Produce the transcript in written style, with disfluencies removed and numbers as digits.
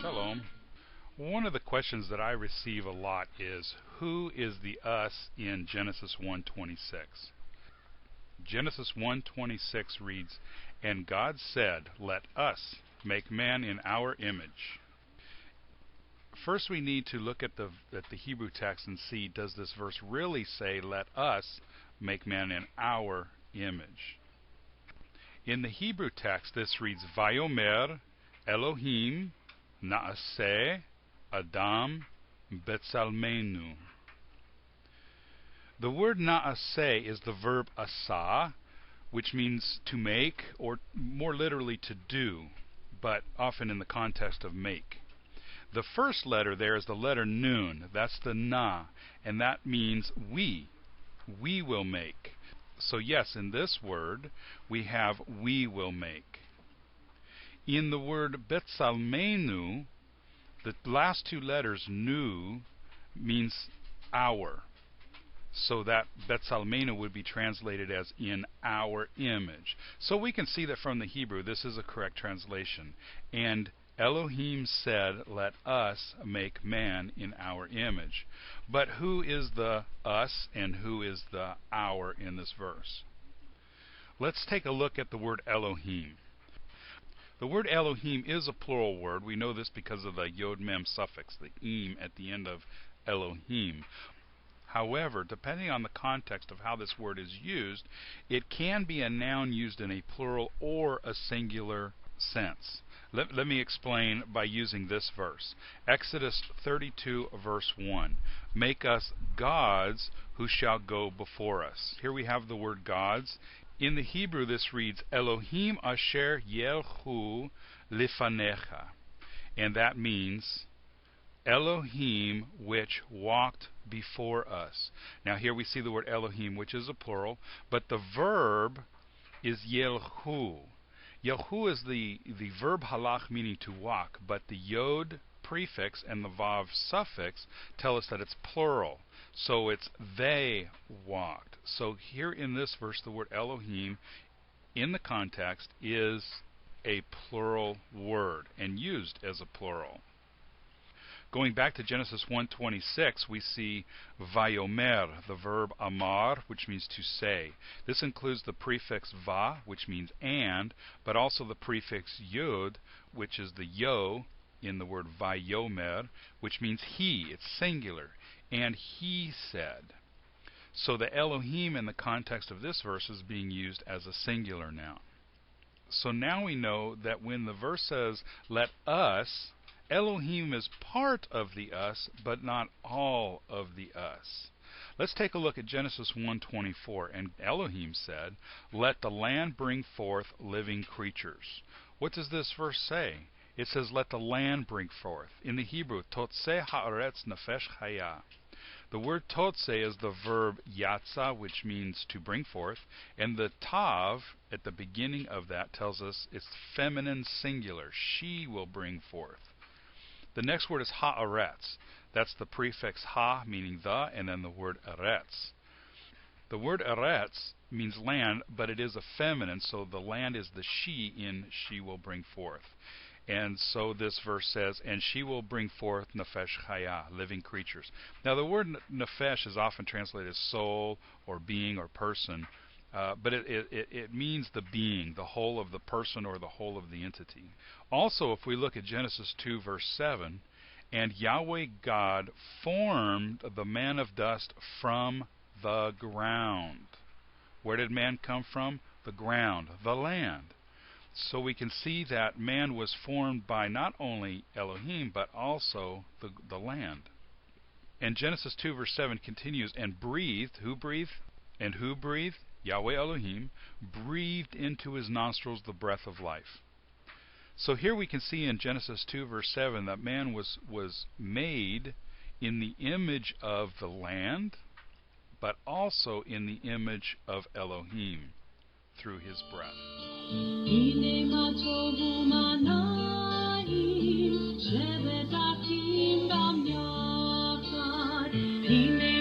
Shalom. One of the questions that I receive a lot is, who is the us in Genesis 1:26? Genesis 1:26 reads, "And God said, Let us make man in our image." First we need to look at the Hebrew text and see, does this verse really say, "Let us make man in our image"? In the Hebrew text this reads, "Vayomer Elohim Naaseh Adam Betzalmenu." The word Naaseh is the verb asa, which means to make, or more literally to do, but often in the context of make. The first letter there is the letter nun, that's the na, and that means we will make. So yes, in this word we have we will make. In the word Betzalmenu, the last two letters nu means our. So that Betzalmenu would be translated as in our image. So we can see that from the Hebrew this is a correct translation. And Elohim said, "Let us make man in our image." But who is the us and who is the our in this verse? Let's take a look at the word Elohim. The word Elohim is a plural word. We know this because of the yod-mem suffix, the im at the end of Elohim. However, depending on the context of how this word is used, it can be a noun used in a plural or a singular sense. Let me explain by using this verse. Exodus 32 verse 1. "Make us gods who shall go before us." Here we have the word gods. In the Hebrew this reads, "Elohim asher yelchu lifanecha." And that means Elohim which walked before us. Now here we see the word Elohim, which is a plural, but the verb is yelchu. Yelchu is the verb halach, meaning to walk, but the yod prefix and the vav suffix tell us that it's plural. So it's they walked. So here in this verse the word Elohim in the context is a plural word and used as a plural. Going back to Genesis 1:26, we see vayomer, the verb amar, which means to say. This includes the prefix va, which means and, but also the prefix yod, which is the yo in the word vayomer, which means he. It's singular. And he said. So the Elohim in the context of this verse is being used as a singular noun. So now we know that when the verse says, "Let us," Elohim is part of the us, but not all of the us. Let's take a look at Genesis 1:24. "And Elohim said, Let the land bring forth living creatures." What does this verse say? It says, "Let the land bring forth." In the Hebrew, "Totzeh haaretz nefesh chaya." The word totzeh is the verb yatsa, which means to bring forth, and the tav at the beginning of that tells us it's feminine singular. She will bring forth. The next word is haaretz. That's the prefix ha, meaning the, and then the word eretz. The word eretz means land, but it is a feminine, so the land is the she in she will bring forth. And so this verse says, "And she will bring forth nefesh chaya," living creatures. Now the word nefesh is often translated as soul or being or person, but it means the being, the whole of the person or the whole of the entity. Also, if we look at Genesis 2 verse 7, "And Yahweh God formed the man of dust from the ground." Where did man come from? The ground, the land. So we can see that man was formed by not only Elohim, but also the land. And Genesis 2 verse 7 continues, "And breathed," who breathed? And who breathed? Yahweh Elohim breathed into his nostrils the breath of life. So here we can see in Genesis 2 verse 7 that man was made in the image of the land, but also in the image of Elohim through his breath. He made